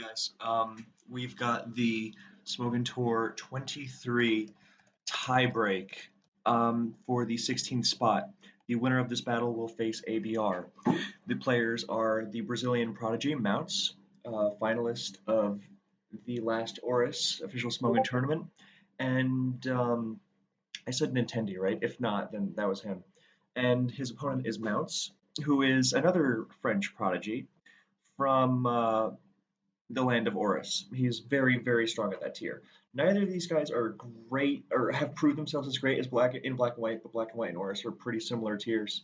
guys. We've got the Smogon Tour 23 tiebreak for the 16th spot. The winner of this battle will face ABR. The players are the Brazilian prodigy Mounts, finalist of the last Oris official Smogon tournament, and I said Nintendi, right? If not, then that was him. And his opponent is Mounts, who is another French prodigy from the land of Oris. He's very, very strong at that tier. Neither of these guys are great or have proved themselves as great as Black and White, but Black and White and Oris are pretty similar tiers.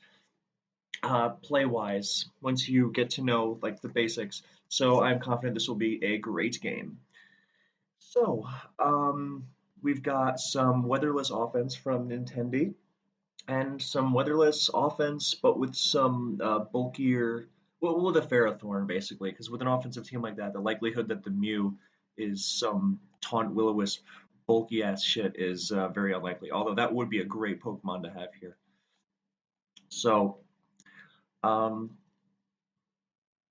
Play wise, once you get to know like the basics, so I'm confident this will be a great game. So, we've got some weatherless offense from Nintendi and some weatherless offense, but with some bulkier, well, with a Ferrothorn basically, because with an offensive team like that, the likelihood that the Mew is some taunt Will-O-Wisp bulky ass shit is very unlikely. Although that would be a great Pokemon to have here. So, um,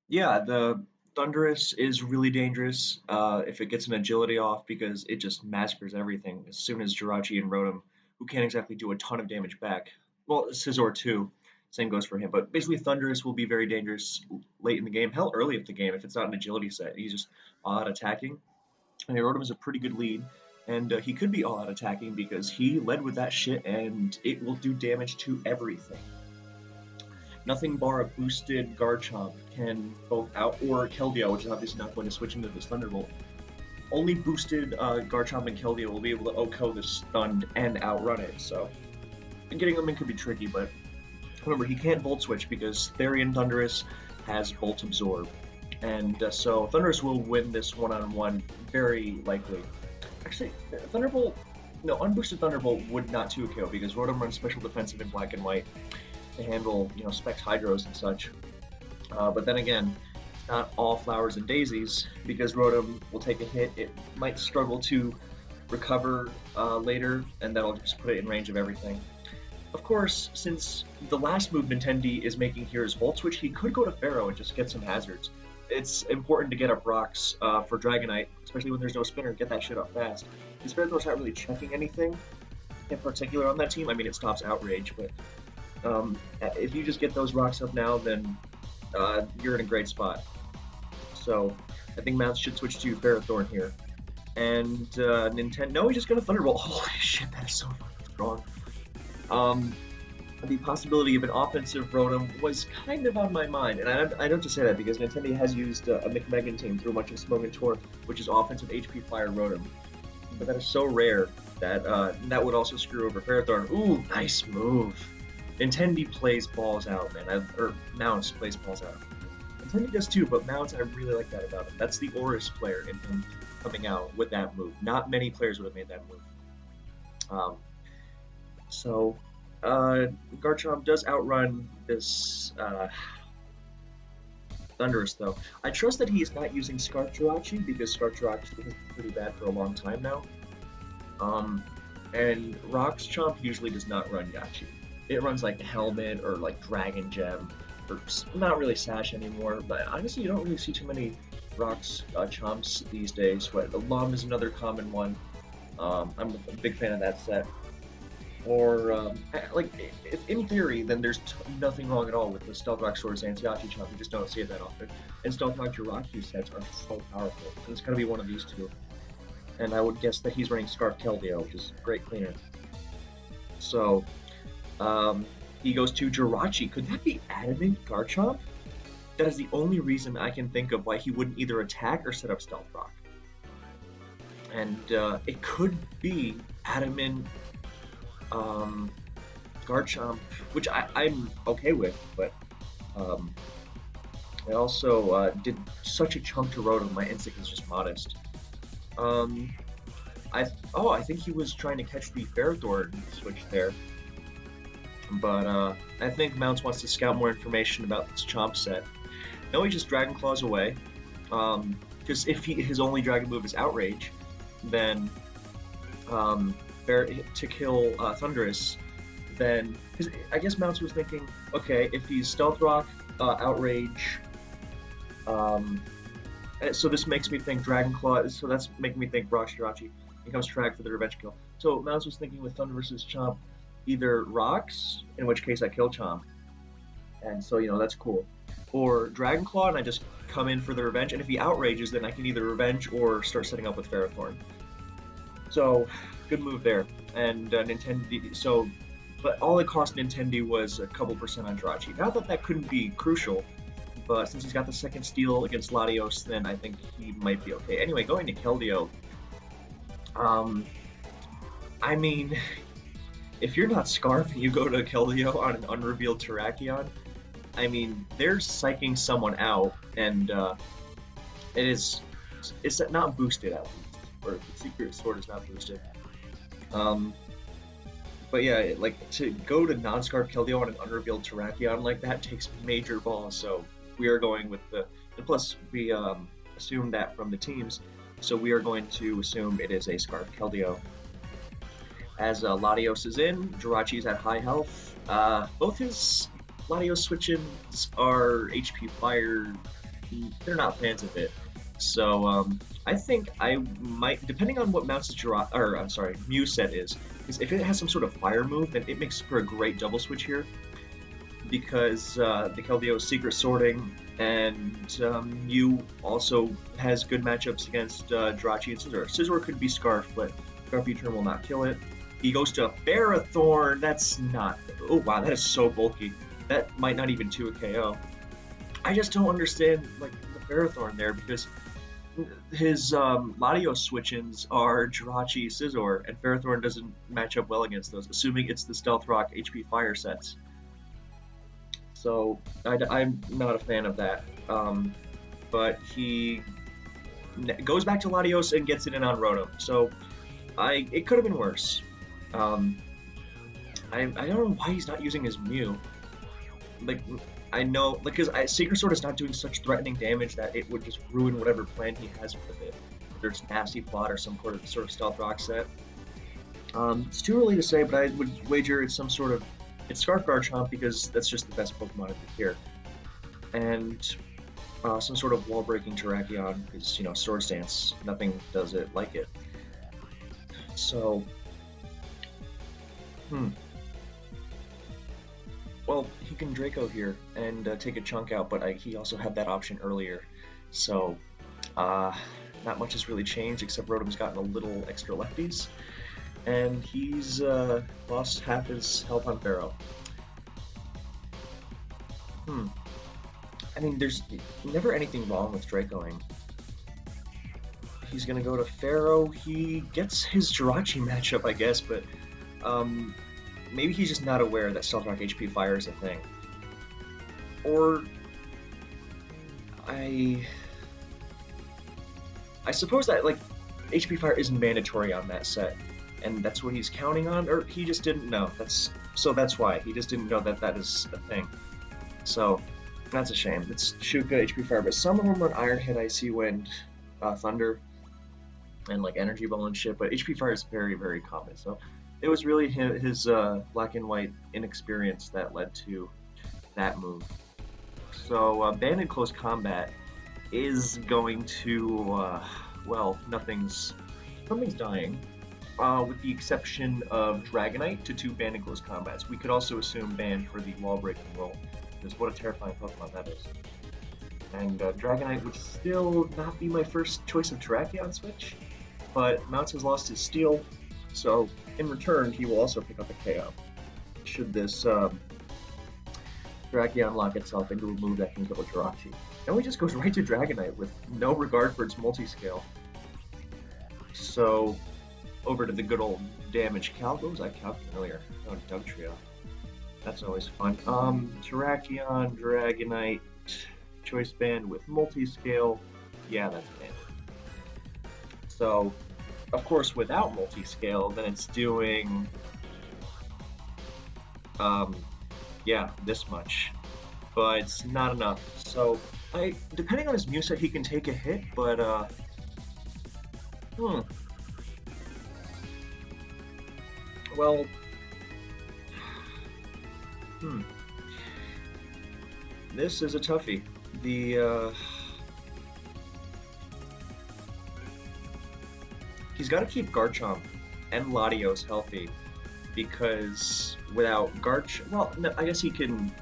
yeah, the Thundurus is really dangerous if it gets an agility off because it just massacres everything as soon as Jirachi and Rotom, who can't exactly do a ton of damage back. Well, Scizor too, same goes for him. But basically, Thundurus will be very dangerous late in the game, hell, early in the game if it's not an agility set. He's just all out attacking. And Rotom is a pretty good lead, and he could be all out attacking because he led with that shit and it will do damage to everything. Nothing bar a boosted Garchomp can both out, or Keldeo, which is obviously not going to switch into this Thunderbolt. Only boosted Garchomp and Keldeo will be able to OHKO this stunned and outrun it, so getting them in could be tricky, but remember, he can't Volt Switch because Therian Thundurus has Volt Absorb, and so Thundurus will win this one-on-one very likely. Actually, Thunderbolt, no, unboosted Thunderbolt would not 2KO because Rotom runs special defensive in Black and White to handle, Specs Hydros and such. But then again, it's not all flowers and daisies because Rotom will take a hit. It might struggle to recover later, and that'll just put it in range of everything. Of course, since the last move Nintendi is making here is Volt Switch, he could go to Pharaoh and just get some hazards. It's important to get up rocks for Dragonite, especially when there's no spinner, get that shit up fast. His Ferrothorn's not really checking anything in particular on that team. I mean, it stops Outrage, but if you just get those rocks up now, then you're in a great spot. So I think Mounts should switch to Ferrothorn here. And Nintendo, no, he's just gonna Thunderbolt. Holy shit, that is so fucking strong. The possibility of an offensive Rotom was kind of on my mind, and I don't just say that because Nintendo has used a McMegan team through much of Smogon Tour, which is offensive HP Flyer Rotom. But that is so rare that that would also screw over Ferrothorn. Ooh, nice move. Nintendi plays balls out, man. Or Mounts plays balls out. Nintendi does too, but Mounts, I really like that about him. That's the Oris player in him coming out with that move. Not many players would have made that move. Garchomp does outrun this Thundurus, though. I trust that he is not using Scarf Jirachi because Scarf Jirachi has been pretty bad for a long time now. And Rock's Chomp usually does not run Yachi. It runs like Helmet or like Dragon Gem, or not really Sash anymore, but honestly you don't really see too many Rocks Chomps these days, but Lum is another common one. I'm a big fan of that set. Or, if in theory, then there's nothing wrong at all with the Stealth Rock Swords and Yachi Chomp, you just don't see it that often. And Stealth Rock Jirachi sets are so powerful, and it's gonna be one of these two. And I would guess that he's running Scarf Keldeo, which is great cleaner. So, he goes to Jirachi. Could that be Adamant Garchomp? That is the only reason I can think of why he wouldn't either attack or set up Stealth Rock. And it could be Adamant Garchomp, which I'm okay with, but I also did such a chunk to Rotom, my instinct is just modest. I think he was trying to catch the Ferrothorn switch there. But I think Mounts wants to scout more information about this Chomp set. No, he just Dragon Claws away. Because if his only Dragon move is Outrage, then to kill Thundurus, then I guess Mounts was thinking, okay, if he's Stealth Rock, Outrage, So this makes me think Dragon Claw. So that's making me think Rock Jirachi becomes Trag for the revenge kill. So Mounts was thinking with Thunder versus Chomp, either Rocks, in which case I kill Chomp, and so that's cool, or Dragon Claw, and I just come in for the revenge. And if he outrages, then I can either revenge or start setting up with Ferrothorn. So good move there. And Nintendi. But all it cost Nintendi was a couple percent on Jirachi. Not that that couldn't be crucial, but since he's got the second steal against Latios, then I think he might be okay. Anyway, going to Keldeo. I mean, if you're not Scarf and you go to Keldeo on an unrevealed Terrakion, I mean, they're psyching someone out, and it's not boosted at least, or the Secret Sword is not boosted. But yeah, like to go to non-Scarf Keldeo on an unrevealed Terrakion like that takes major balls. So we are going with and plus we assume that from the teams, so we are going to assume it is a Scarf Keldeo. As Latios is in, Jirachi's at high health. Both his Latios switch-ins are HP Fire. They're not fans of it. So I think I might, depending on what Mounts' Mew set is if it has some sort of fire move, then it makes for a great double switch here. Because the Keldeo is secret sorting, and Mew also has good matchups against Jirachi and Scizor. Scizor could be Scarf, but Scarf U-turn will not kill it. He goes to Ferrothorn. That's not. Oh wow, that is so bulky. That might not even 2 a KO. I just don't understand like the Ferrothorn there, because his Latios switch-ins are Jirachi, Scizor, and Ferrothorn doesn't match up well against those, assuming it's the Stealth Rock HP Fire sets. So I'm not a fan of that. But he goes back to Latios and gets it in on Rotom. So it could have been worse. I don't know why he's not using his Mew. Like, I know, because Secret Sword is not doing such threatening damage that it would just ruin whatever plan he has with it. Whether it's Nasty Plot or some sort of Stealth Rock set. It's too early to say, but I would wager it's some sort of... It's Scarf Garchomp, because that's just the best Pokemon of the year. And some sort of wall-breaking Terrakion, because, Sword Stance, nothing does it like it. So... Well, he can Draco here and take a chunk out, but he also had that option earlier. So, not much has really changed, except Rotom's gotten a little extra lefties. And he's lost half his health on Pharaoh. I mean, there's never anything wrong with Dracoing. He's gonna go to Pharaoh. He gets his Jirachi matchup, I guess, but maybe he's just not aware that Stealth Rock HP Fire is a thing. Or I suppose that like HP Fire isn't mandatory on that set, and that's what he's counting on, or he just didn't know. That's why he just didn't know that is a thing. So that's a shame. It's Shuka, HP Fire, but some of them run Iron Head, Icy Wind, Thunder, and like Energy Ball and shit. But HP Fire is very, very common. So it was really his black and white inexperience that led to that move. So Banned in Close Combat is going to well, something's dying. With the exception of Dragonite to 2 Banned in Close Combats. We could also assume Banned for the wall breaking roll, because what a terrifying Pokemon that is. And Dragonite would still not be my first choice of Terrakion switch, but Mounts has lost his Steel, so in return he will also pick up a KO. Should this Terrakion lock itself into a move that can kill a Jirachi. And he just goes right to Dragonite with no regard for its multi-scale. So, over to the good old damage calc. What was I calculating earlier? Oh, Dugtrio. That's always fun. Terrakion, Dragonite, Choice Band with multi-scale. Yeah, that's banned. So, of course, without multi-scale, then it's doing... yeah, this much. But it's not enough. So, depending on his moveset, he can take a hit, but, well, this is a toughie. he's got to keep Garchomp and Latios healthy because without well, no, I guess he can.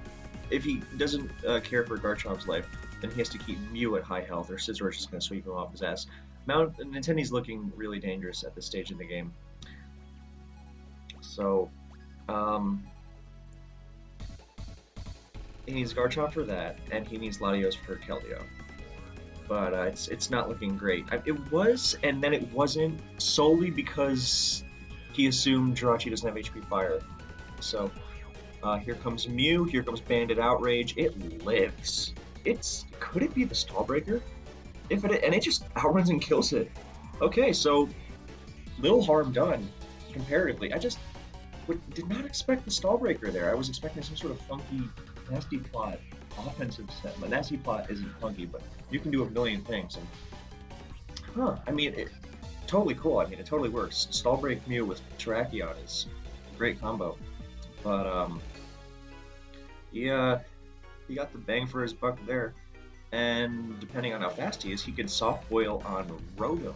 If he doesn't care for Garchomp's life, then he has to keep Mew at high health, or Scizor is just going to sweep him off his ass. Nintendi's looking really dangerous at this stage in the game. So, he needs Garchomp for that, and he needs Latios for Keldeo. But it's not looking great. It was, and then it wasn't, solely because he assumed Jirachi doesn't have HP Fire. So, here comes Mew, here comes Bandit Outrage. It lives. Could it be the Stall Breaker? And it just outruns and kills it. Okay, so little harm done, comparatively. I just did not expect the Stall Breaker there. I was expecting some sort of funky, nasty plot, offensive set. But nasty plot isn't funky, but you can do a million things. And, I mean, totally cool. I mean, it totally works. Stall Break Mew with Terrakion is a great combo. But, yeah, he got the bang for his buck there. And depending on how fast he is, he can soft boil on Rotom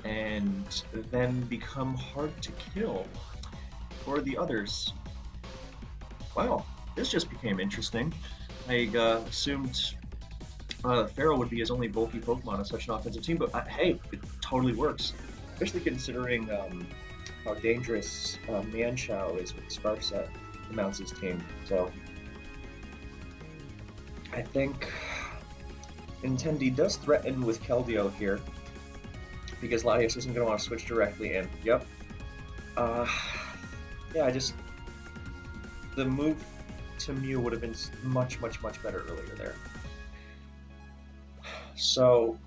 and then become hard to kill for the others. Wow, this just became interesting. I assumed Pharaoh would be his only bulky Pokemon on such an offensive team, but hey, it totally works. Especially considering how dangerous Mienshao is with the Spark set that mounts his team. So I think Nintendi does threaten with Keldeo here, because Latios isn't going to want to switch directly in. Yep. Yeah, the move to Mew would have been much, much, much better earlier there. So,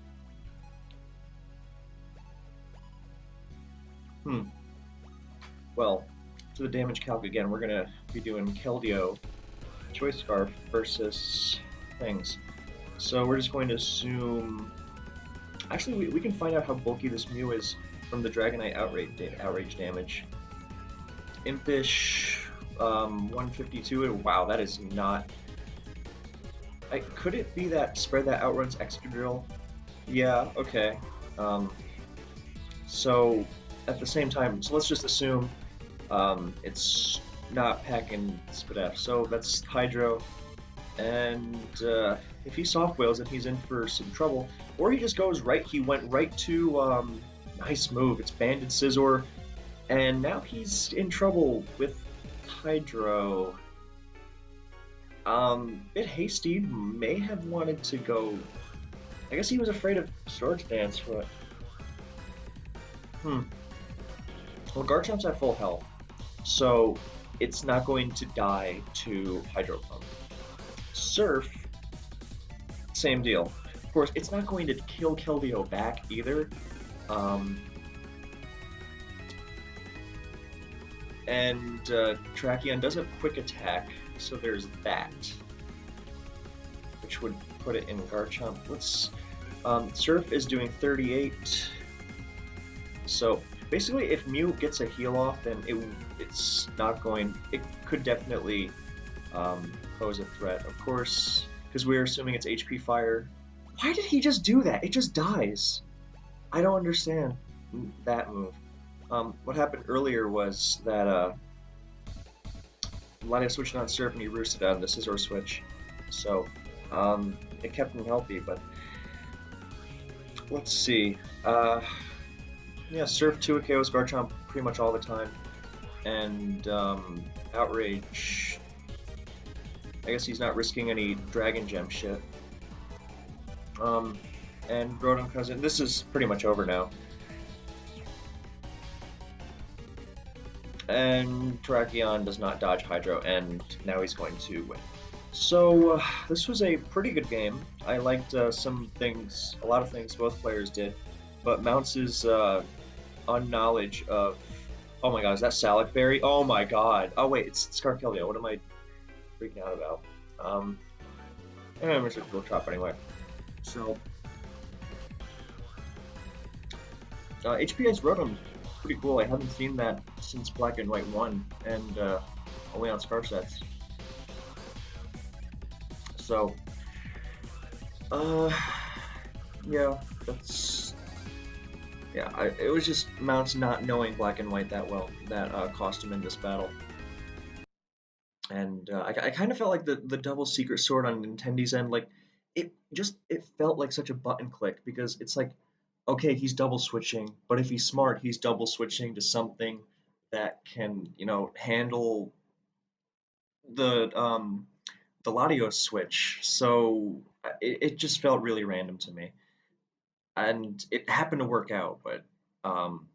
well, to the damage calc again, we're going to be doing Keldeo Choice Scarf versus things. So we're just going to assume... Actually, we can find out how bulky this Mew is from the Dragonite outrage damage. Impish, 152, wow, that is not... could it be that Spread That outruns Excadrill? Yeah, okay. So, at the same time, so let's just assume it's not packing Spadef. So that's Hydro, and if he soft whales, then he's in for some trouble. Or he just goes right, he went right to, nice move, it's Banded Scizor, and now he's in trouble with Hydro. Bit hasty, may have wanted to go, I guess he was afraid of Swords Dance, but... Well, Garchomp's at full health, so it's not going to die to Hydro Pump. Surf, same deal. Of course, it's not going to kill Keldeo back either. And Terrakion does have Quick Attack, so there's that, which would put it in Garchomp. Let's Surf is doing 38, so basically if Mew gets a heal off, then it's not going, it could definitely pose a threat, of course, because we're assuming it's HP Fire. Why did he just do that? It just dies. I don't understand that move. What happened earlier was that Latios switched on Surf and he roosted out of the Scizor switch, so it kept him healthy. But let's see. Yeah, Surf 2 KOs Garchomp pretty much all the time, and Outrage. I guess he's not risking any Dragon Gem shit. And Rotom comes in. This is pretty much over now. And Terrakion does not dodge Hydro, and now he's going to win. So, this was a pretty good game. I liked a lot of things both players did, but Mounts' unknowledge of... Oh my god, is that Salak Berry? Oh my god. Oh wait, it's Scarf Keldeo. What am I freaking out about? I'm just gonna go chop anyway. So, HPS Rotom, pretty cool. I haven't seen that since Black and White 1, and only on Scarf sets. So, yeah, yeah, it was just Mounts not knowing black and white that well that cost him in this battle. And I kind of felt like the double secret sword on Nintendi's end, like it felt like such a button click because it's like, okay, he's double switching, but if he's smart, he's double switching to something that can, handle the Latios switch. So it just felt really random to me, and it happened to work out, but um,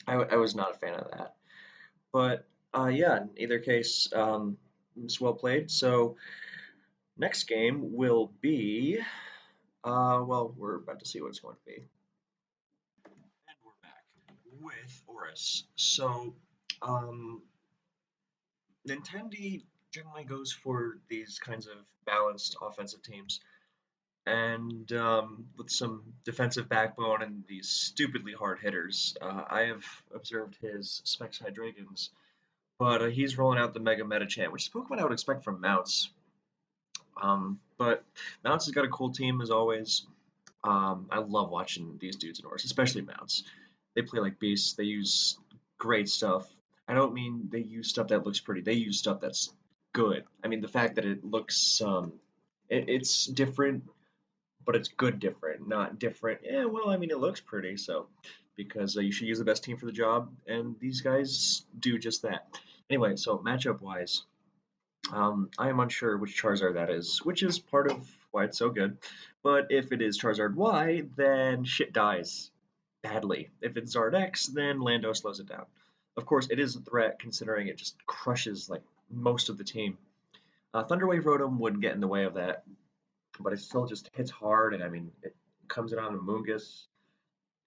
I was not a fan of that. But yeah, in either case, it's well played. So next game will be, well, we're about to see what it's going to be. And we're back with Oris. So, um, Nintendi generally goes for these kinds of balanced offensive teams, and with some defensive backbone and these stupidly hard hitters. I have observed his Specs High Dragons, but he's rolling out the Mega Metachant, which is Pokemon I would expect from Mounts. But Mounts has got a cool team as always. I love watching these dudes in Oris, especially Mounts. They play like beasts. They use great stuff. I don't mean they use stuff that looks pretty. They use stuff that's good. I mean the fact that it looks it's different, but it's good different, not different. Yeah, well, I mean it looks pretty, so because you should use the best team for the job, and these guys do just that. Anyway, so matchup wise, I am unsure which Charizard that is, which is part of why it's so good. But if it is Charizard Y, then shit dies badly. If it's Zard X, then Lando slows it down. Of course, it is a threat considering it just crushes like most of the team. Thunderwave Rotom would get in the way of that, but it still just hits hard, and I mean, it comes in on a Moongus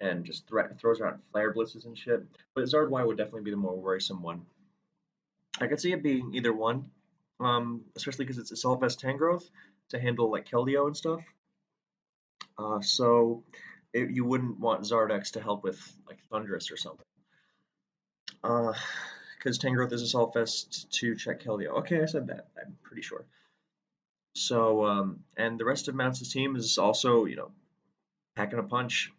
and just throws out Flare Blitzes and shit. But Zard Y would definitely be the more worrisome one. I could see it being either one, especially because it's Assault Vest Tangrowth to handle like Keldeo and stuff. So you wouldn't want Zardex to help with like Thundurus or something. Because Tangrowth is Assault Vest to check Keldeo. Okay, I said that. I'm pretty sure. So, and the rest of Mounts' team is also, packing a punch.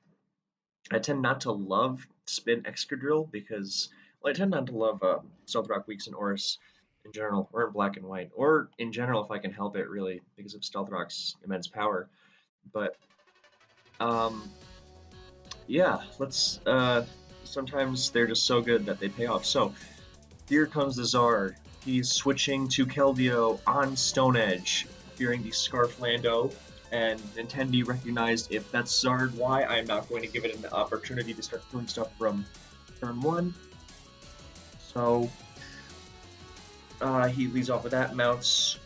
I tend not to love Spin Excadrill because, well, I tend not to love Stealth Rock Weeks and Oris in general, or in Black and White, or in general if I can help it, really, because of Stealth Rock's immense power. But, um, yeah, let's, sometimes they're just so good that they pay off. So, here comes the Zard. He's switching to Keldeo on Stone Edge, fearing the Scarf Lando, and Nintendi recognized if that's Zard Y, I'm not going to give it an opportunity to start doing stuff from turn 1. So he leads off with that, mounts,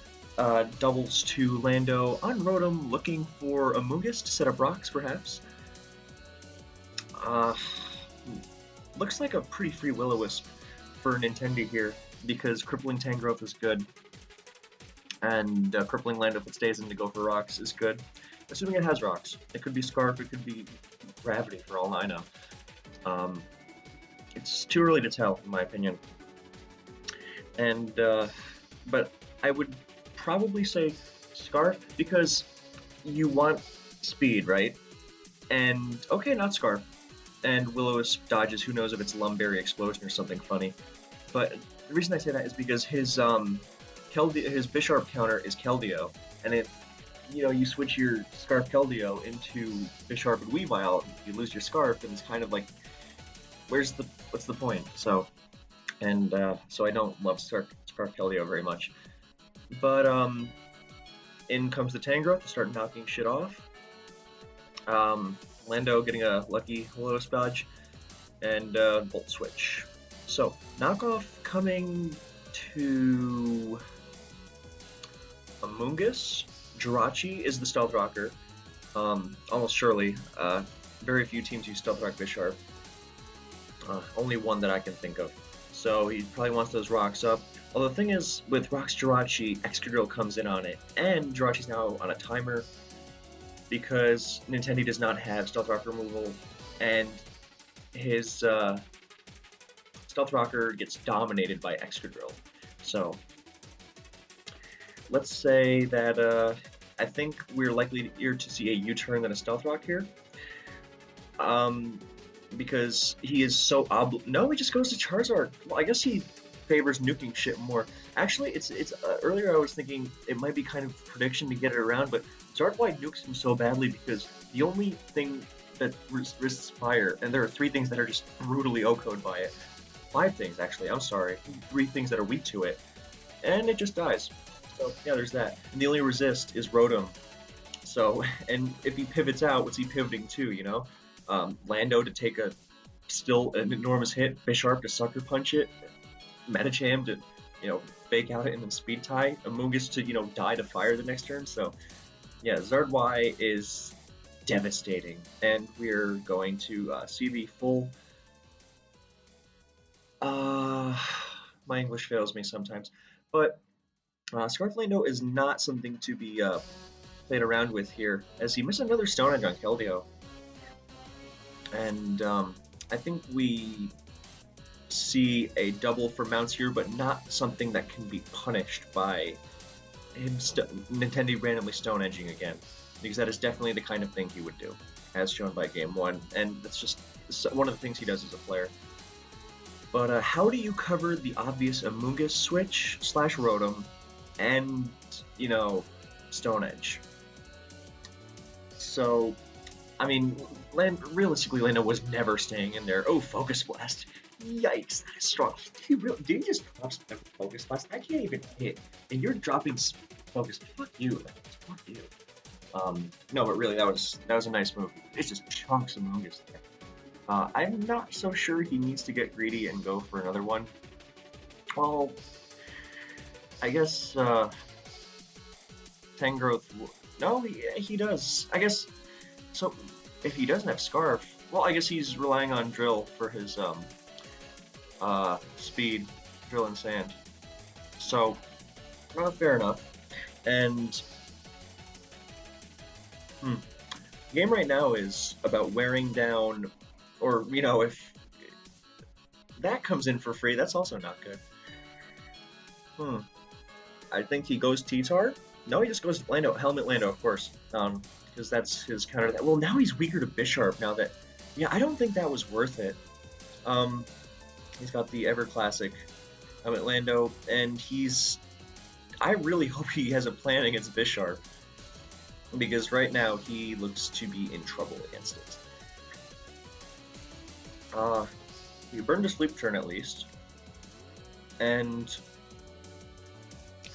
doubles to Lando on Rotom, looking for a Moongus to set up rocks, perhaps. Looks like a pretty free Will-O-Wisp for Nintendi here, because Crippling Tangrowth is good, and Crippling Lando, if it stays in to go for rocks, is good. Assuming it has rocks. It could be Scarf, it could be Gravity, for all I know. It's too early to tell, in my opinion. And, but I would probably say Scarf, because you want speed, right? And, okay, not Scarf. And Will-O-Wisp dodges, who knows if it's Lumberry Explosion or something funny. But the reason I say that is because his his Bisharp counter is Keldeo, and if you switch your Scarf Keldeo into Bisharp and Weavile, you lose your Scarf, and it's kind of like, what's the point? So, and so I don't love Scarf Keldeo very much. But in comes the Tangrowth to start knocking shit off. Lando getting a lucky Will-O-Wisp dodge, and Volt Switch. So, knockoff coming to Amoonguss. Jirachi is the Stealth Rocker. Almost surely. Very few teams use Stealth Rock Bisharp. Only one that I can think of. So he probably wants those rocks up. Although the thing is, with Rocks Jirachi, Excadrill comes in on it, and Jirachi's now on a timer because Nintendi does not have Stealth Rock removal, and his Stealth Rocker gets dominated by Excadrill. So let's say that I think we're likely to see a U-turn than a Stealth Rock here. because he is so no, he just goes to Charizard. Well, I guess he favors nuking shit more. Actually, it's earlier I was thinking it might be kind of prediction to get it around, but Zardwide nukes him so badly because the only thing that resists fire, and there are 3 things that are just brutally O-code by it. 5 things actually. I'm sorry, 3 things that are weak to it, and it just dies. So yeah, there's that. And the only resist is Rotom. So, and if he pivots out, what's he pivoting to? Lando to take still an enormous hit, Bisharp to sucker punch it, Medicham to, fake out it and then speed tie, Amoonguss to, die to fire the next turn. So, yeah, Zardwai is devastating, and we're going to see the full. My English fails me sometimes, but Scarf Lando is not something to be played around with here, as he missed another Stone Edge on Keldeo. And I think we see a double for mounts here, but not something that can be punished by him Nintendi randomly Stone Edging again, because that is definitely the kind of thing he would do, as shown by Game 1, and that's just one of the things he does as a player. But how do you cover the obvious Amoonguss switch / Rotom and, Stone Edge? So, I mean, realistically, Lando was never staying in there. Oh, Focus Blast. Yikes, that is strong. Did he just drop Focus Blast? I can't even hit. And you're dropping Focus. Fuck you, man. Fuck you. No, but really, that was a nice move. It's just chunks of Amoonguss there. I'm not so sure he needs to get greedy and go for another one. Well, I guess Tangrowth. No, he does. I guess. So, if he doesn't have Scarf, well, I guess he's relying on Drill for his speed, Drill and Sand. So, fair enough. And the game right now is about wearing down, or if that comes in for free, that's also not good. I think he goes T-Tar. No, he just goes Lando, Helmet Lando, of course, because that's his counter. Well, now he's weaker to Bisharp. Now that, I don't think that was worth it. He's got the ever classic Helmet Lando, and I really hope he has a plan against Bisharp, because right now he looks to be in trouble against it. He burned a sleep turn at least, and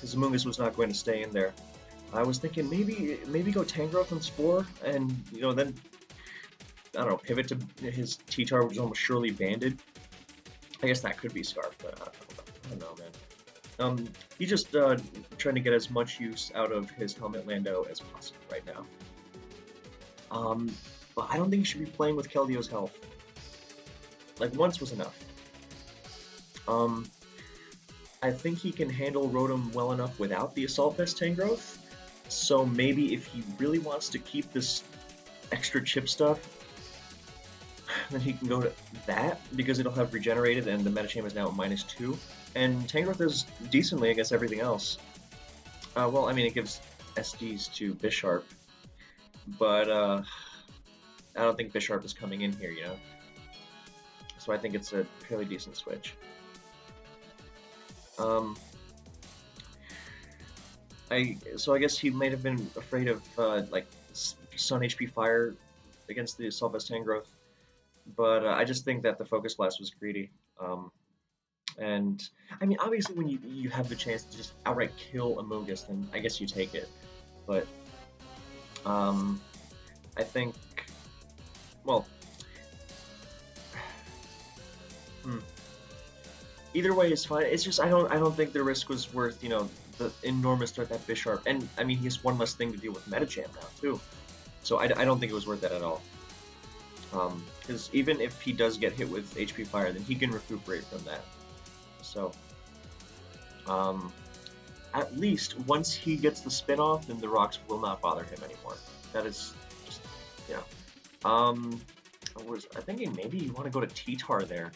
his Amoonguss was not going to stay in there. I was thinking maybe go Tangrowth and Spore, and then I don't know, pivot to his T-Tar, which is almost surely banded. I guess that could be Scarf, but I don't know, man. He's just trying to get as much use out of his Helmet Lando as possible right now. But I don't think he should be playing with Keldeo's health. Like, once was enough. I think he can handle Rotom well enough without the Assault Vest Tangrowth, so maybe if he really wants to keep this extra chip stuff, then he can go to that, because it'll have regenerated and the Medicham is now at -2, and Tangrowth does decently against everything else. Well, I mean, it gives SDs to Bisharp, but I don't think Bisharp is coming in here, so I think it's a fairly decent switch. So I guess he might have been afraid of like Sun HP Fire against the Assault Vest Tangrowth, but I just think that the Focus Blast was greedy. And I mean, obviously, when you have the chance to just outright kill Amoonguss, then I guess you take it. But I think, well, either way is fine. It's just I don't think the risk was worth the enormous threat that Bisharp, and I mean he has one less thing to deal with Medicham now too, so I don't think it was worth that at all. Because even if he does get hit with HP Fire, then he can recuperate from that. So at least once he gets the spin off, then the rocks will not bother him anymore. That is just I was thinking maybe you want to go to T-Tar there,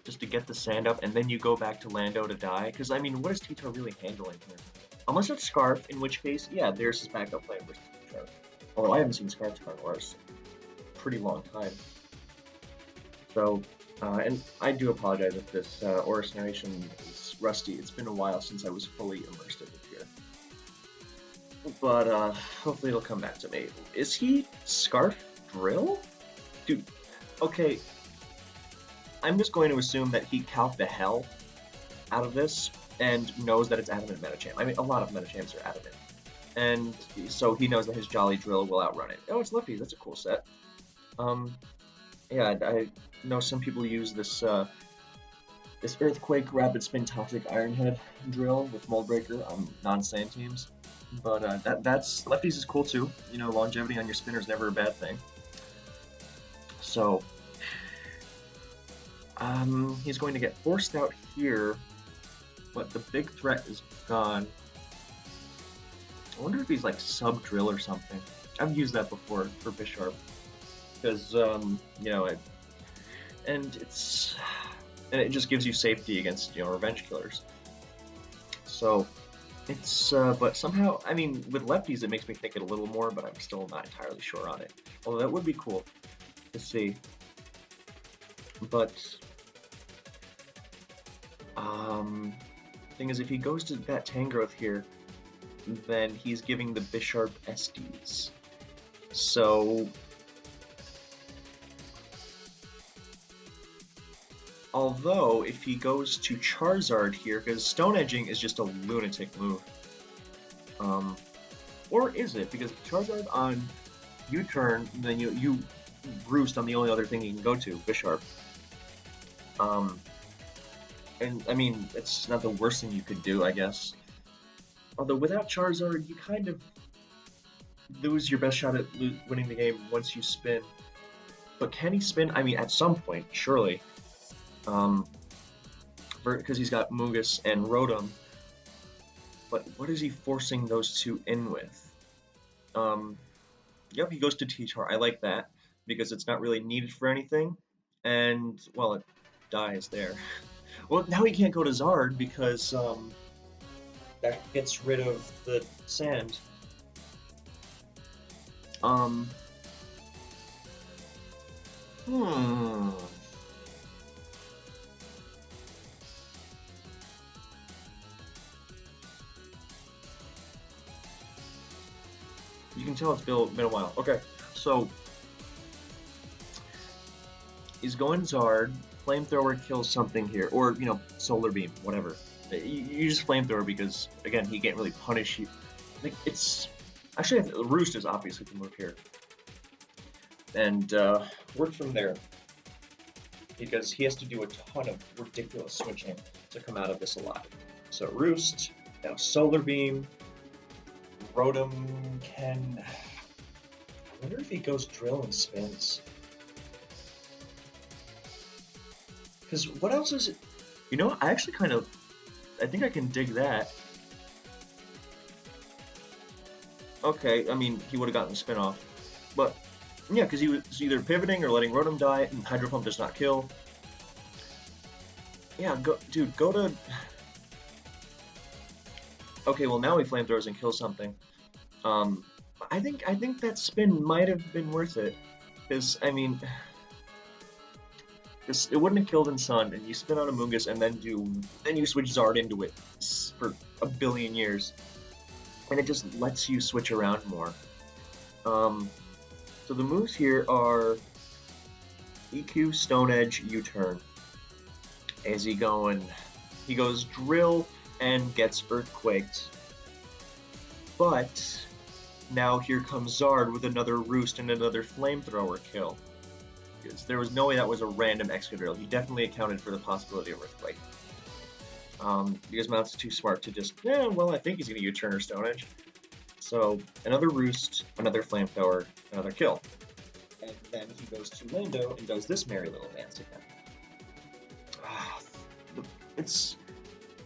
just to get the sand up, and then you go back to Lando to die. Because, I mean, what is T-Tar really handling here? Unless it's Scarf, in which case, yeah, there's his backup plan versus T-Tar. Although I haven't seen Scarf for a pretty long time. So, and I do apologize if this Oris narration is rusty. It's been a while since I was fully immersed in it here. But hopefully it'll come back to me. Is he Scarf Drill? Dude, okay. I'm just going to assume that he calced the hell out of this and knows that it's adamant metacham. I mean, a lot of metachams are adamant. And so he knows that his Jolly Drill will outrun it. Oh, it's Lefties. That's a cool set. Yeah, I know some people use this this Earthquake Rapid Spin Toxic Ironhead drill with Mold Breaker on non-sand teams. But that's Lefties is cool too. You know, longevity on your spinner is never a bad thing. So he's going to get forced out here, but the big threat is gone. I wonder if he's like sub drill or something. I've used that before for Bisharp because you know and it just gives you safety against, you know, revenge killers. So it's but somehow, I mean, with lefties it makes me think it a little more, but I'm still not entirely sure on it. Although that would be cool to see. But thing is, if he goes to that Tangrowth here, then he's giving the Bisharp SDs. So although if he goes to Charizard here, because Stone Edging is just a lunatic move. Or is it? Because Charizard on U-turn, then you roost on the only other thing you can go to, Bisharp. And I mean, it's not the worst thing you could do, I guess. Although without Charizard, you kind of lose your best shot at winning the game once you spin. But can he spin? I mean, at some point, surely. Because he's got Mungus and Rotom. But what is he forcing those two in with? Yep, he goes to T-Tar. I like that, because it's not really needed for anything. And, well, it dies there. Well, now he can't go to Zard because that gets rid of the sand. You can tell it's been a while. Okay, so he's going Zard. Flamethrower kills something here, or, you know, Solar Beam, whatever. You just Flamethrower because, again, he can't really punish you. Like, it's actually, Roost is obviously the move here, and work from there because he has to do a ton of ridiculous switching to come out of this alive. So Roost, now Solar Beam. Rotom can. I wonder if he goes Drill and spins. Because what else is it? You know, I actually kind of. I think I can dig that. Okay, I mean, he would have gotten the spin off. But, yeah, because he was either pivoting or letting Rotom die, and Hydro Pump does not kill. Yeah, dude, go to. Okay, well now he flamethrowers and kills something. I think that spin might have been worth it, because I mean, it wouldn't have killed in Sun, and you spin on a Mungus, and then you switch Zard into it for a billion years, and it just lets you switch around more. So the moves here are EQ, Stone Edge, U-turn. Is he going? He goes Drill and gets Earthquaked. But now here comes Zard with another Roost and another Flamethrower kill. Because there was no way that was a random Excadrill. He definitely accounted for the possibility of Earthquake. Because Mount's too smart to just, well, I think he's going to U-turn or Stone Edge. So another Roost, another Flamethrower, another kill. And then he goes to Lando and does this merry little dance again. It's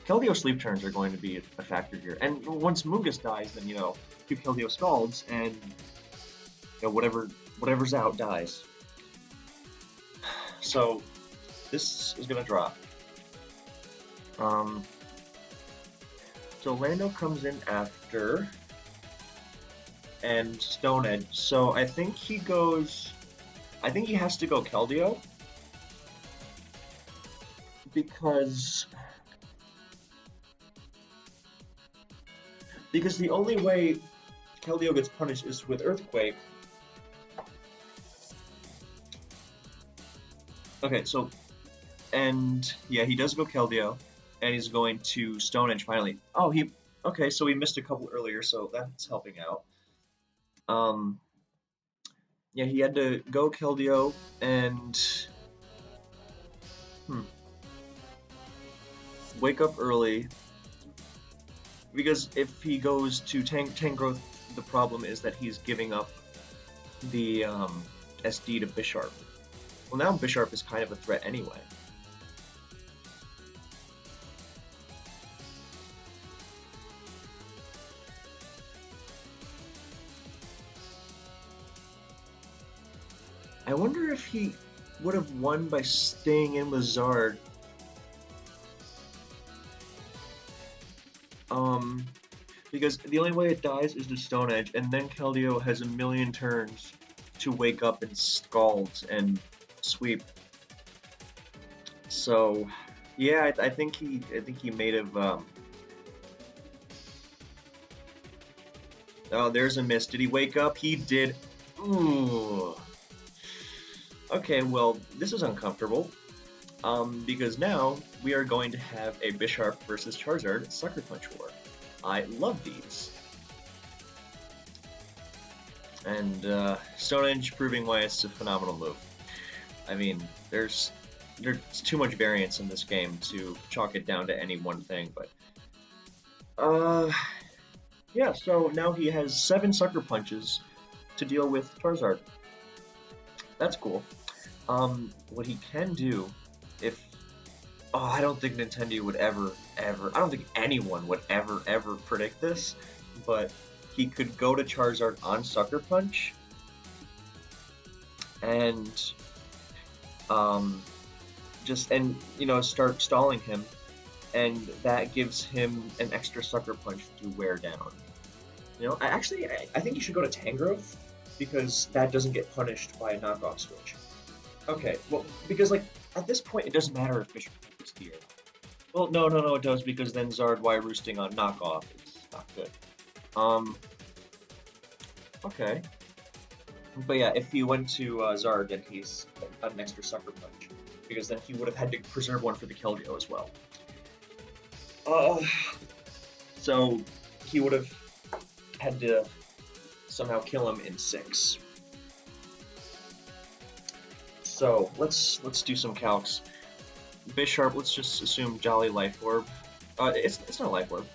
Keldeo sleep turns are going to be a factor here, and once Mungus dies, then, you know, two Keldeo Scalds, and, you know, whatever's out dies. So this is gonna drop. So Lando comes in after, and Stone Edge. So I think he has to go Keldeo. because the only way Keldeo gets punished is with Earthquake. Okay, so, and yeah, he does go Keldeo, and he's going to Stone Edge finally. Oh, okay, so he missed a couple earlier, so that's helping out. Yeah, he had to go Keldeo and wake up early, because if he goes to Tangrowth, the problem is that he's giving up the SD to Bisharp. Well, now Bisharp is kind of a threat anyway. I wonder if he would have won by staying in with Zard. Because the only way it dies is to Stone Edge, and then Keldeo has a million turns to wake up and Scald and sweep. So, yeah, I think he may have. Oh, there's a miss. Did he wake up? He did. Ooh. Okay, well, this is uncomfortable. Because now we are going to have a Bisharp versus Charizard Sucker Punch War. I love these. And Stone Edge proving why it's a phenomenal move. I mean, there's too much variance in this game to chalk it down to any one thing, but yeah, so now he has 7 Sucker Punches to deal with Charizard. That's cool. What he can do, if... Oh, I don't think Nintendi would ever... I don't think anyone would ever predict this, but he could go to Charizard on Sucker Punch, and start stalling him, and that gives him an extra Sucker Punch to wear down. You know, I think you should go to Tangrowth, because that doesn't get punished by a knockoff switch. Okay, well, because, like, at this point, it doesn't matter if Bisharp is here. Well, no, it does, because then Zard Y roosting on knockoff is not good. Okay. But yeah, if he went to Zard, then he's got an extra Sucker Punch, because then he would have had to preserve one for the Keldeo as well. So he would have had to somehow kill him in 6. So let's do some calcs. Bisharp, let's just assume Jolly Life Orb. It's not Life Orb.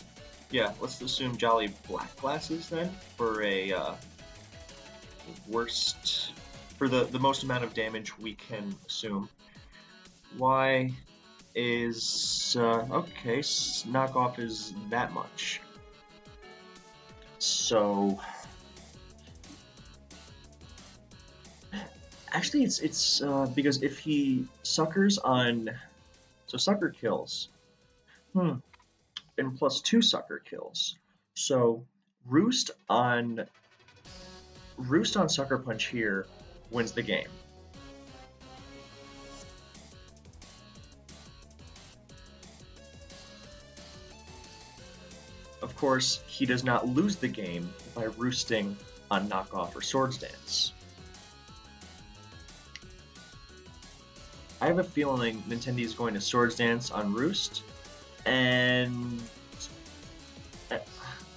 Yeah, let's assume Jolly Black Glasses then for a for the most amount of damage we can assume. Y is okay. Knockoff is that much. So actually, it's because if he suckers on, so sucker kills, and +2 sucker kills. So roost on Sucker Punch here wins the game. Of course, he does not lose the game by roosting on knockoff or Swords Dance. I have a feeling Nintendi is going to Swords Dance on Roost, and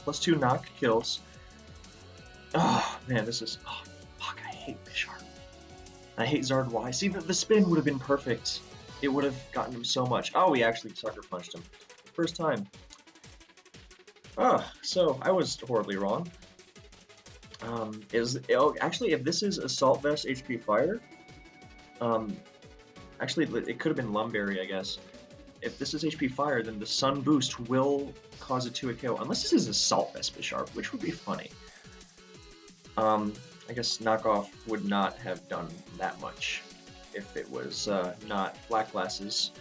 +2 knock kills. Oh man, this is... Oh, fuck, I hate Bisharp. I hate Zard Y. See, the spin would have been perfect. It would have gotten him so much. Oh, we actually Sucker Punched him. First time. So I was horribly wrong. Actually, if this is Assault Vest HP Fire, actually, it could have been Lumberry, I guess. If this is HP Fire, then the Sun Boost will cause a 2-hit KO, unless this is Assault Vest Bisharp, which would be funny. I guess Knockoff would not have done that much if it was not Black Glasses,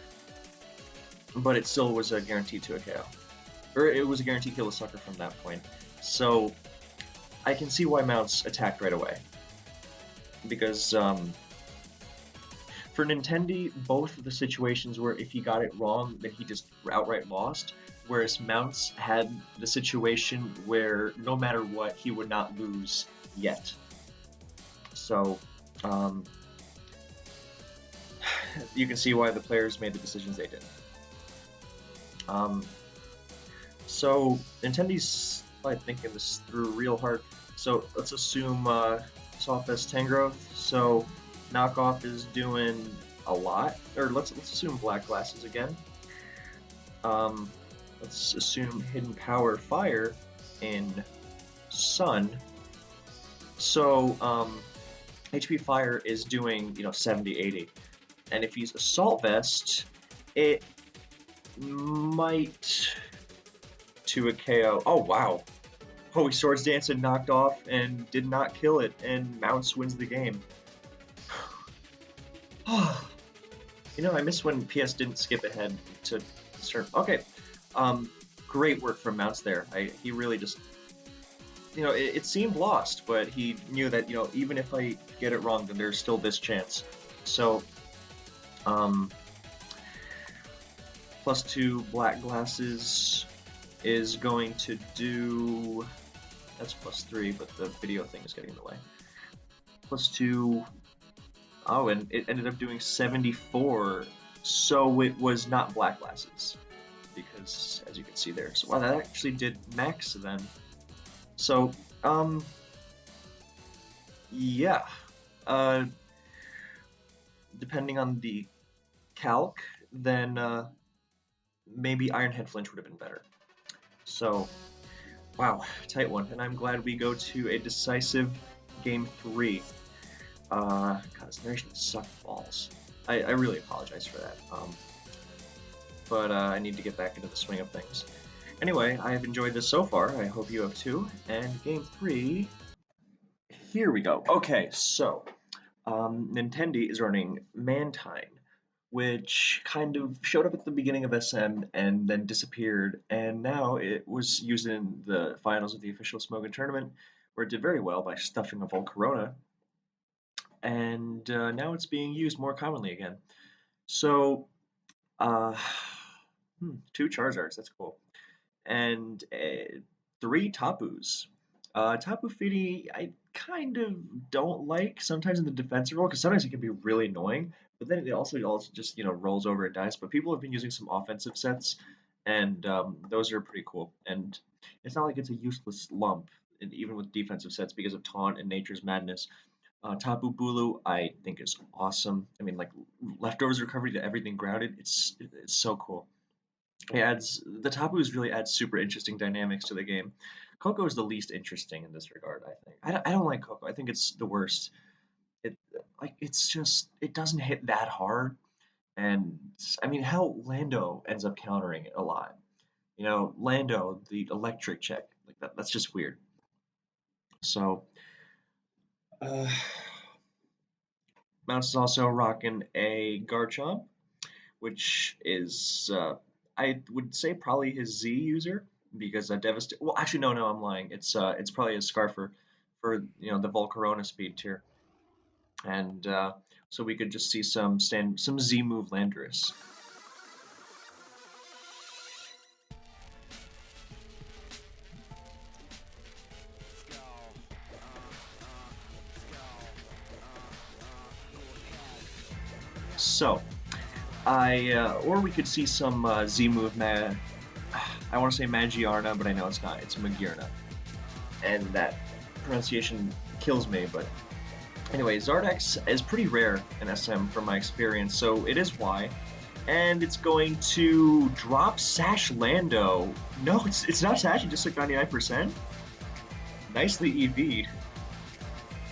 but it still was a guaranteed 2-hit KO. Or it was a guaranteed kill with Sucker from that point. So I can see why Mounts attacked right away. Because, For Nintendi, both of the situations where if he got it wrong, then he just outright lost, whereas Mounts had the situation where no matter what, he would not lose yet. So, you can see why the players made the decisions they did. So Nintendi's probably thinking this through real hard. So let's assume soft as Tangrowth. So knockoff is doing a lot, or let's assume black glasses again. Let's assume hidden power fire in sun. So HP fire is doing 70, 80, and if he's assault vest, it might to a KO. Oh wow! Holy Swords Dance and knocked off and did not kill it, and Mounts wins the game. I miss when PS didn't skip ahead to start. Okay, great work from Mounts there. He really just, it seemed lost, but he knew that even if I get it wrong, then there's still this chance. So, +2 black glasses is going to do. That's +3, but the video thing is getting in the way. +2. Oh, and it ended up doing 74, so it was not black glasses, because as you can see there. So wow, that actually did max then. So, yeah. Depending on the calc, then maybe Iron Head Flinch would have been better. So, wow, tight one, and I'm glad we go to a decisive game 3. God, this narration sucked balls. I really apologize for that. But I need to get back into the swing of things. Anyway, I have enjoyed this so far. I hope you have too. And game 3, here we go. Okay, so Nintendi is running Mantine, which kind of showed up at the beginning of SM and then disappeared, and now it was used in the finals of the official Smogon tournament, where it did very well by stuffing a Volcarona, and now it's being used more commonly again. So, 2 Charizards, that's cool, and 3 Tapus. Tapu Fini, I kind of don't like sometimes in the defensive role, because sometimes it can be really annoying, but then it also just rolls over and dies. But people have been using some offensive sets, and those are pretty cool. And it's not like it's a useless lump, and even with defensive sets, because of Taunt and Nature's Madness. Tapu Bulu, I think is awesome. I mean, like leftovers recovery to everything grounded. It's so cool. The Tapus really add super interesting dynamics to the game. Coco is the least interesting in this regard, I think. I don't like Coco. I think it's the worst. It doesn't hit that hard, and I mean, hell, Lando ends up countering it a lot. Lando, the electric check, like that's just weird. So, Mounts is also rocking a Garchomp, which is I would say probably his Z user, because Devastate. Well, actually, no, I'm lying. It's probably a Scarfer for the Volcarona speed tier, and so we could just see some Z move Landorus. So, or we could see some Z move I want to say Magiarna, but I know it's not. It's Magirna, and that pronunciation kills me. But anyway, Zardex is pretty rare in SM from my experience, so it is Y, and it's going to drop Sash Lando. No, it's not Sash. It just took 99%. Nicely EV'd.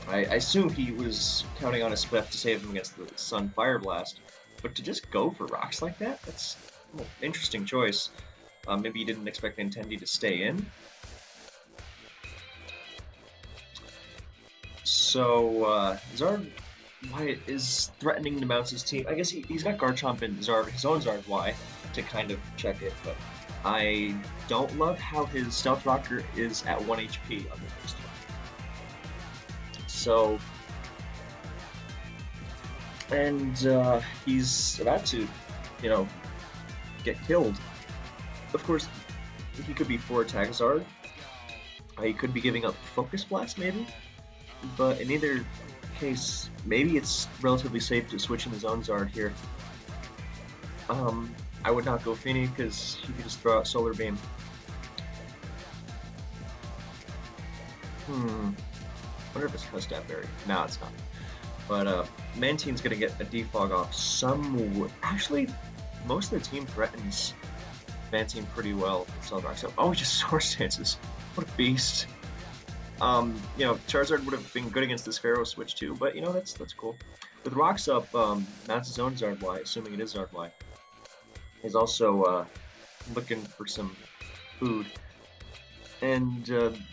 I assume he was counting on a Spef to save him against the Sun Fire Blast, but to just go for rocks like that, that's an interesting choice. Maybe you didn't expect Nintendi to stay in. So, Zard Y is threatening the Mounts' team. I guess he's got Garchomp and his own Zard Y to kind of check it, but I don't love how his Stealth Rocker is at 1 HP on the first one. So, and he's about to, you know, get killed. Of course, he could be 4-attack Zard. He could be giving up Focus Blast, maybe. But in either case, maybe it's relatively safe to switch in his own Zard here. I would not go Fini because he could just throw out Solar Beam. Wonder if it's Custap Berry. No, it's not. But Mantine's gonna get a defog off some. Actually, most of the team threatens Mantine pretty well with Celebrax. So, oh, he just Source Dances. What a beast. You know, Charizard would have been good against this Pharaoh switch too, but you know, that's cool. With Rocks up, Mounts his own Zardwai, assuming it is Zardwai. He's also looking for some food. And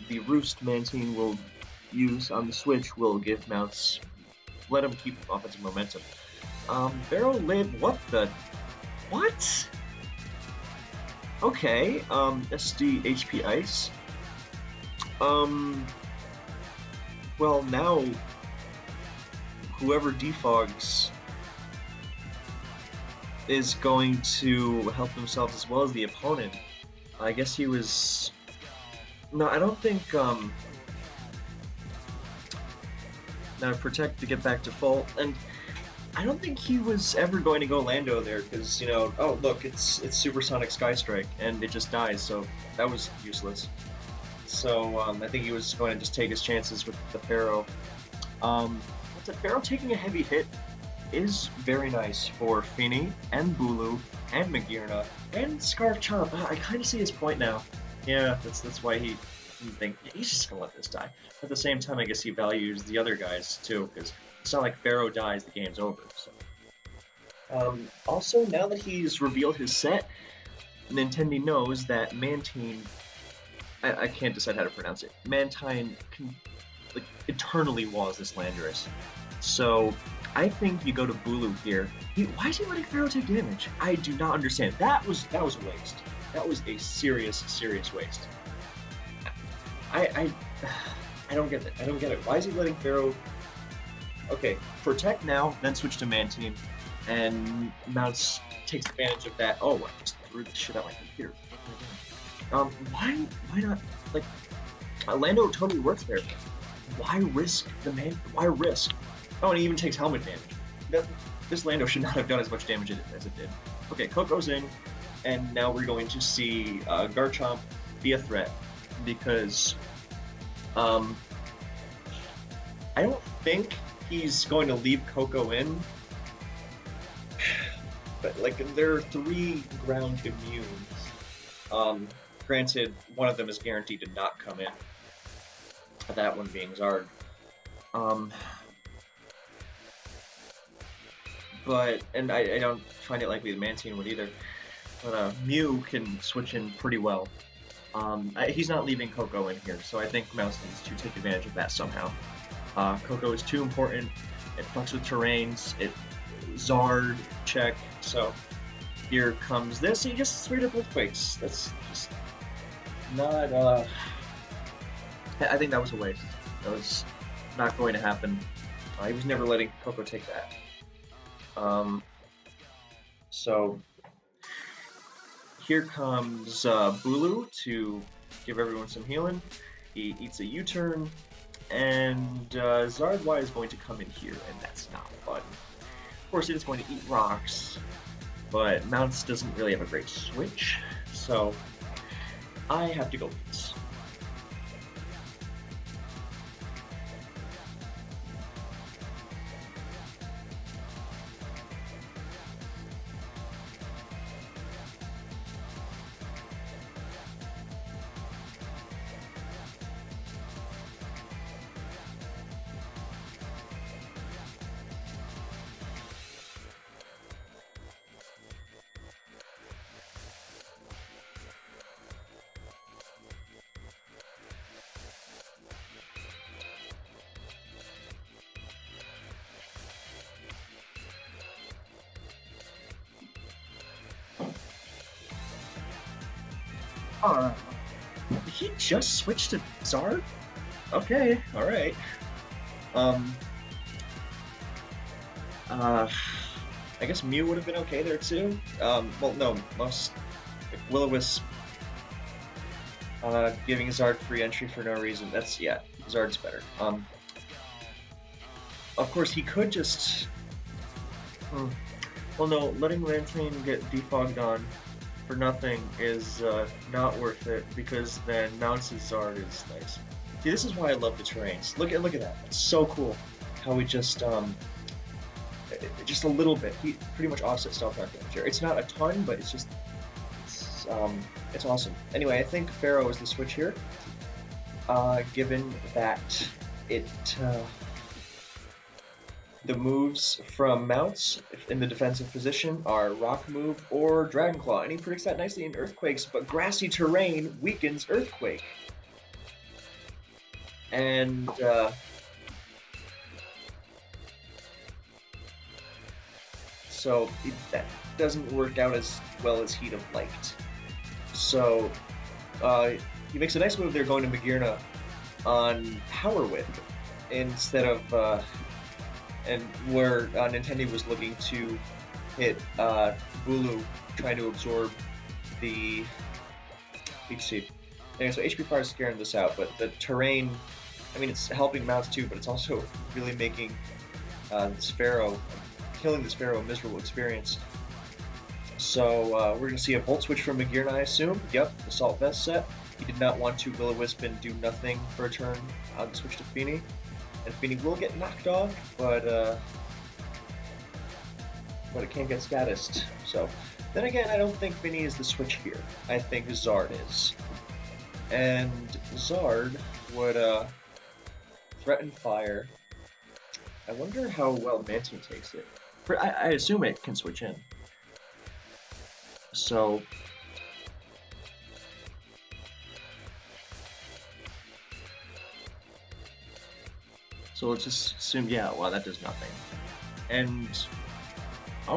the Roost Mantine will use on the switch will give Mounts, let him keep offensive momentum. Pharaoh Lid, what the? What? Okay, SD HP Ice. Well, now, whoever defogs is going to help themselves as well as the opponent. I guess he was... No, I don't think, now Protect to get back to full, and I don't think he was ever going to go Lando there, because, you know, oh, look, it's Supersonic Sky Strike, and it just dies, so that was useless. So, I think he was going to just take his chances with the Pharaoh. The Pharaoh taking a heavy hit is very nice for Fini, and Bulu, and Magearna, and Scarf Chomp. I kind of see his point now. Yeah, that's why he didn't think, he's just gonna let this die. At the same time, I guess he values the other guys, too, because it's not like Pharaoh dies, the game's over, so. Also, now that he's revealed his set, Nintendi knows that Mantine, I can't decide how to pronounce it, Mantine can, like, eternally walls this Landorus. So, I think you go to Bulu here. Why is he letting Pharaoh take damage? I do not understand. That was a waste. That was a serious waste. I don't get it. I don't get it. Why is he letting Pharaoh... Okay, Protect now, then switch to Mantine, and Mounts takes advantage of that. Oh, I just threw the shit out my computer. Why not, like, Lando totally works there. Why risk the man? Why risk? Oh, and he even takes helmet damage. This Lando should not have done as much damage as it did. Okay, Coco's in, and now we're going to see Garchomp be a threat, because I don't think he's going to leave Coco in, but like there are 3 ground immunes. Granted, one of them is guaranteed to not come in. That one being Zard. But, and I don't find it likely the Mantine would either. But Mew can switch in pretty well. He's not leaving Coco in here, so I think Mouse needs to take advantage of that somehow. Coco is too important. It fucks with terrains. It Zard check. So here comes this. He just straight up with Quakes. That's just not. I think that was a waste. That was not going to happen. He was never letting Coco take that. So here comes Bulu to give everyone some healing. He eats a U-turn, and Zardwai is going to come in here, and that's not fun. Of course, it is going to eat rocks, but Mounts doesn't really have a great switch, so I have to go Beats. Alright. Did he just switch to Zard? Okay, alright. I guess Mew would have been okay there too. Well, no, most Will-O-Wisp giving Zard free entry for no reason. That's, yeah, Zard's better. Of course, he could just. Well, no, letting Lantern get defogged on for nothing is not worth it, because then Mounce's Zard is nice. See, this is why I love the terrains. Look at that. It's so cool how we just a little bit. He pretty much offset stealth damage here. It's not a ton, but it's awesome. Anyway, I think Pharaoh is the switch here, given that the moves from mounts in the defensive position are Rock Move or Dragon Claw, and he predicts that nicely in Earthquakes, but Grassy Terrain weakens Earthquake. And so that doesn't work out as well as he'd have liked. So he makes a nice move there going to Magearna on Power Whip instead of and where Nintendi was looking to hit Bulu, trying to absorb the HP. Anyway, so HP Fire is scaring this out, but the terrain, I mean, it's helping mounts too, but it's also really making this Pharaoh, killing this Pharaoh, a miserable experience. So we're going to see a Volt Switch from Magearna, I assume. Yep, Assault Vest set. He did not want to Will-O-Wisp and do nothing for a turn on the switch to Feeny. And Feeny will get knocked off, but it can't get statused. So, then again, I don't think Feeny is the switch here. I think Zard is. And Zard would threaten fire. I wonder how well Mantine takes it. I assume it can switch in. So let's just assume, yeah, well, that does nothing. And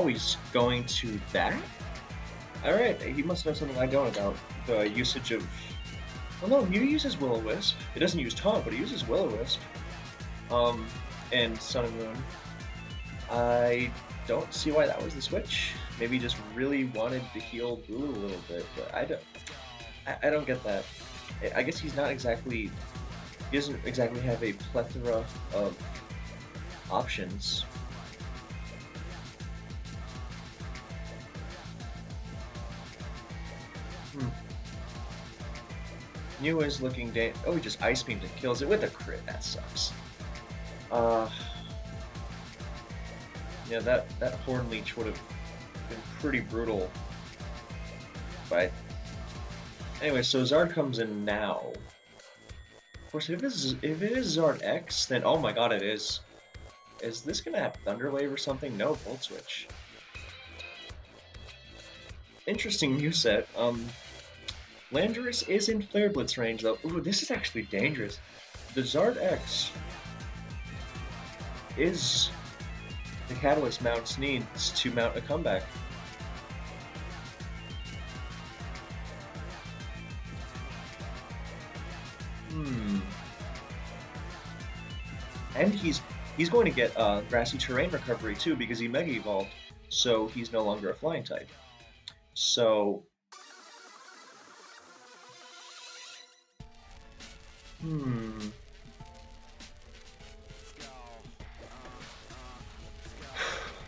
he's going to that? Alright, he must know something I don't about the usage of. Well, no, Mew uses Will-O-Wisp. It doesn't use Taunt, but it uses Will-O-Wisp. And Sun and Moon. I don't see why that was the switch. Maybe he just really wanted to heal Bulu a little bit, but I don't get that. I guess he's not exactly. He doesn't exactly have a plethora of options. Mew is looking oh, he just Ice Beamed and kills it with a crit. That sucks. Yeah, that Horn Leech would have been pretty brutal. But anyway, so Zard comes in now. Of course, if it is Zard X, then oh my god, it is. Is this gonna have Thunder Wave or something? No, Volt Switch. Interesting Mew set. Landorus is in Flare Blitz range though. Ooh, this is actually dangerous. The Zard X is the Catalyst mounts needs to mount a comeback. And he's going to get Grassy Terrain recovery too, because he Mega Evolved, so he's no longer a flying type. So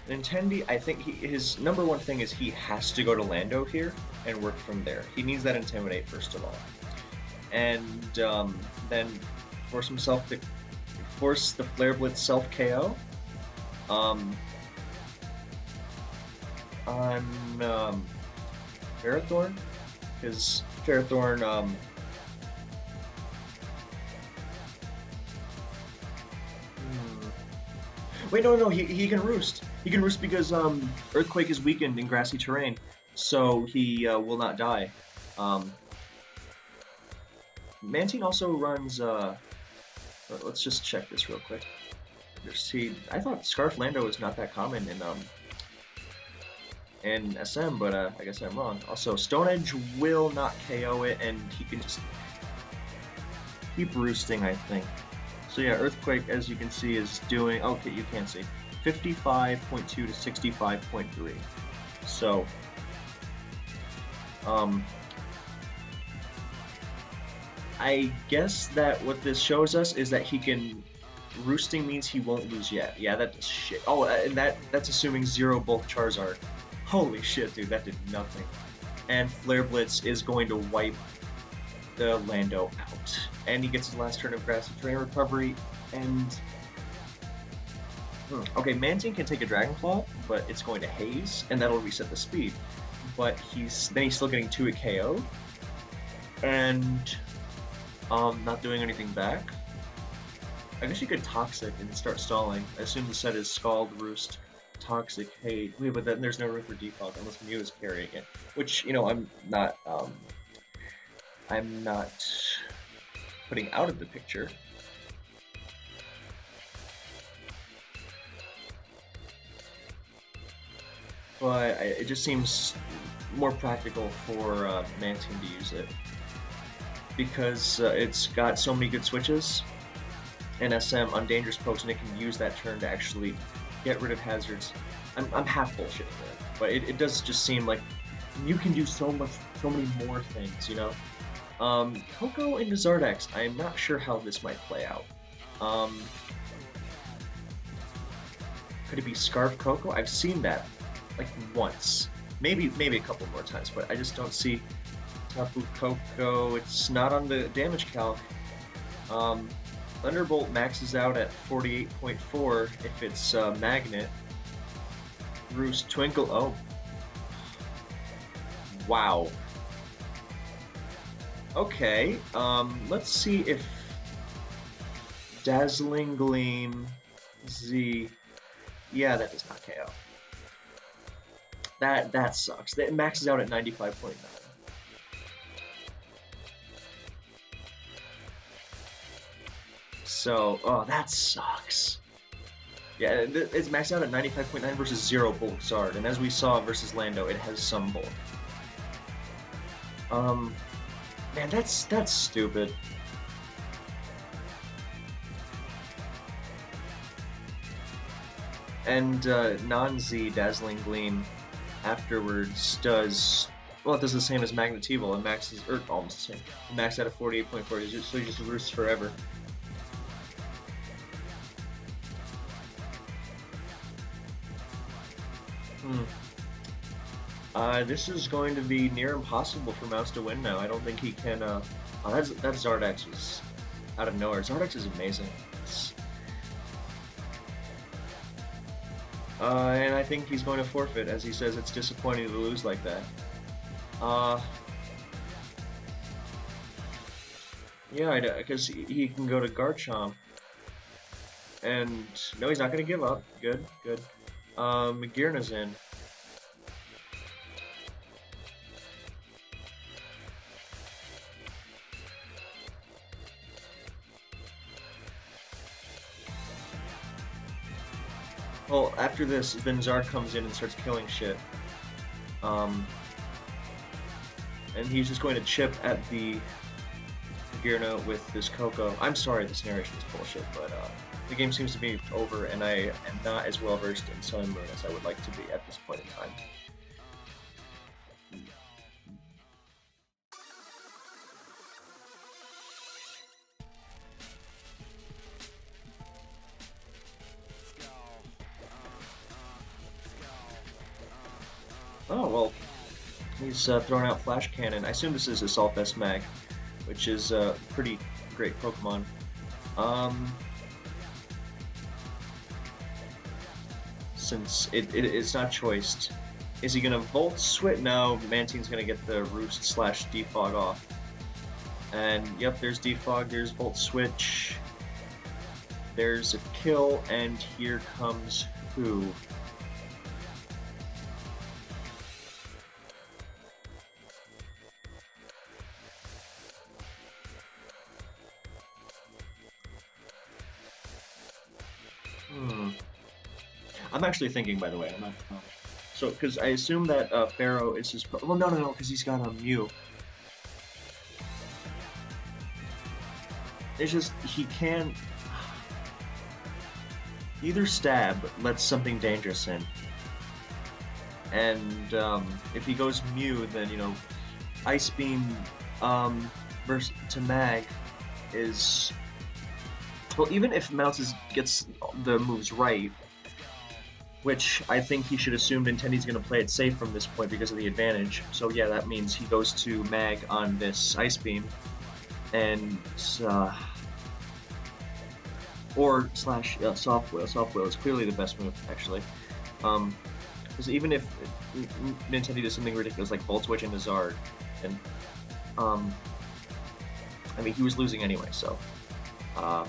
Nintendi, I think his number one thing is he has to go to Lando here and work from there. He needs that Intimidate first of all, and then force the Flare Blitz self KO on Ferrothorn, because Ferrothorn wait, no, he can Roost. He can Roost because Earthquake is weakened in Grassy Terrain, so he will not die. Mantine also runs. Let's just check this real quick. I thought Scarf Lando was not that common in SM, but I guess I'm wrong. Also, Stone Edge will not KO it, and he can just keep roosting, I think. So yeah, Earthquake, as you can see, is doing. Okay, you can't see. 55.2 to 65.3. So, I guess that what this shows us is that he can. Roosting means he won't lose yet. Yeah, that does shit. Oh, and that's assuming 0 bulk Charizard. Holy shit, dude, that did nothing. And Flare Blitz is going to wipe the Lando out. And he gets his last turn of Grassy Terrain Recovery, and... Okay, Mantine can take a Dragon Claw, but it's going to Haze, and that'll reset the speed. But he's still getting 2 at KO, and not doing anything back. I guess you could Toxic and start stalling. I assume the set is Scald, Roost, Toxic, Hate. Wait, but then there's no room for defog unless Mew is carrying it. Which, you know, I'm not putting out of the picture. But it just seems more practical for Mantine to use it. Because it's got so many good switches. And SM on dangerous pokes, and it can use that turn to actually get rid of hazards. I'm half bullshitting there, but it does just seem like you can do so many more things, you know. Coco into Zardex, I'm not sure how this might play out. Could it be Scarf Coco? I've seen that like once, maybe a couple more times, but I just don't see Tapu Koko. It's not on the damage calc. Thunderbolt maxes out at 48.4 if it's Magnet. Roost, Twinkle, oh. Wow. Okay, let's see if Dazzling Gleam, Z, yeah, that does not KO. That sucks. It maxes out at 95.9. So, oh, that sucks. Yeah, it's maxed out at 95.9 versus 0 bulk Zard, and as we saw versus Lando, it has some bulk. Man, that's stupid. And non-Z Dazzling Gleam afterwards does, well, it does the same as Magnetival. It maxes, or almost the same. It maxed out at 48.4, so he just roosts forever. This is going to be near impossible for Mouse to win now. I don't think he can, oh, that Zardex was out of nowhere. Zardex is amazing. And I think he's going to forfeit, as he says it's disappointing to lose like that. Yeah, because he can go to Garchomp. And, no, he's not going to give up. Good, good. Magirna's in. Well, after this, then Zard comes in and starts killing shit. And he's just going to chip at the Magirna with this Coco. I'm sorry, this narration is bullshit, but the game seems to be over, and I am not as well versed in Sun and Moon as I would like to be at this point in time. Oh, well, he's throwing out Flash Cannon. I assume this is Assault Vest Mag, which is a pretty great Pokemon. Since it's not choiced. Is he going to Volt Switch? No, Mantine's going to get the Roost / Defog off. And, yep, there's Defog, there's Volt Switch. There's a kill, and here comes who? I'm actually thinking, by the way, I'm not. So, because I assume that Pharaoh is his. Well, no, because he's got a Mew. It's just he can either stab lets something dangerous in, and if he goes Mew, then Ice Beam versus to Mag is, well, even if gets the moves right, which I think he should assume Nintendi's going to play it safe from this point because of the advantage. So yeah, that means he goes to Mag on this Ice Beam, and or slash Soft Wheel. Soft Wheel is clearly the best move, actually. Because even if Nintendi does something ridiculous like Volt Switch into Zard, and I mean, he was losing anyway, so I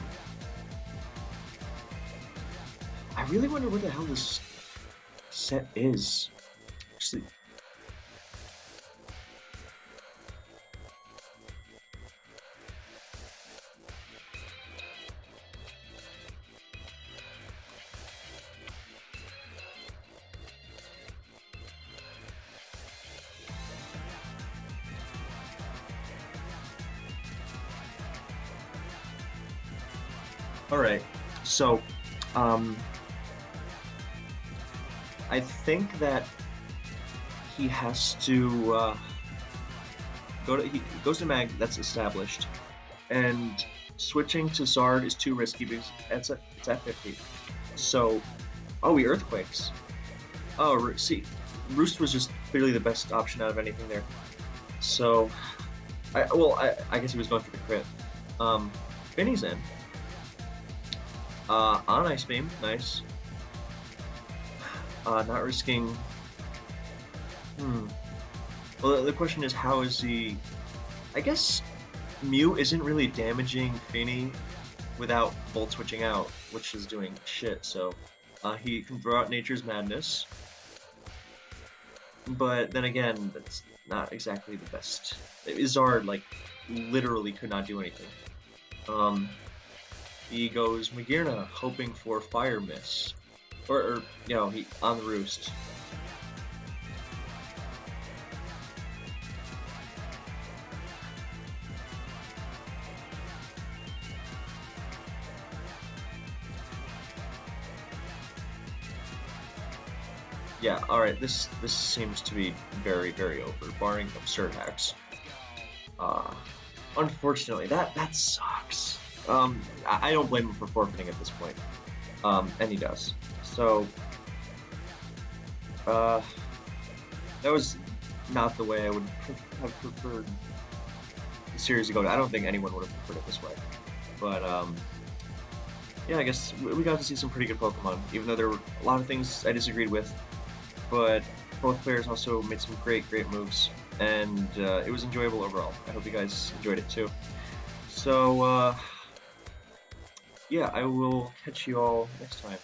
really wonder what the hell this set is. Actually, alright, so I think that he has to he goes to Mag, that's established, and switching to Zard is too risky because it's at 50. So, oh, he Earthquakes. Oh, see, Roost was just clearly the best option out of anything there. So, I guess he was going for the crit. Finny's in. On Ice Beam, nice. Not risking. Well, the question is, how is he? I guess Mew isn't really damaging Finny without Volt switching out, which is doing shit. So he can throw out Nature's Madness, but then again, that's not exactly the best. Zard like literally could not do anything. He goes Magearna, hoping for Fire Miss, or he on the Roost. Yeah, alright, this seems to be very, very over, barring absurd hacks. Unfortunately, that sucks. I don't blame him for forfeiting at this point. And he does. So, that was not the way I would have preferred the series to go. I don't think anyone would have preferred it this way. But, yeah, I guess we got to see some pretty good Pokemon, even though there were a lot of things I disagreed with. But both players also made some great moves, and it was enjoyable overall. I hope you guys enjoyed it too. So, yeah, I will catch you all next time.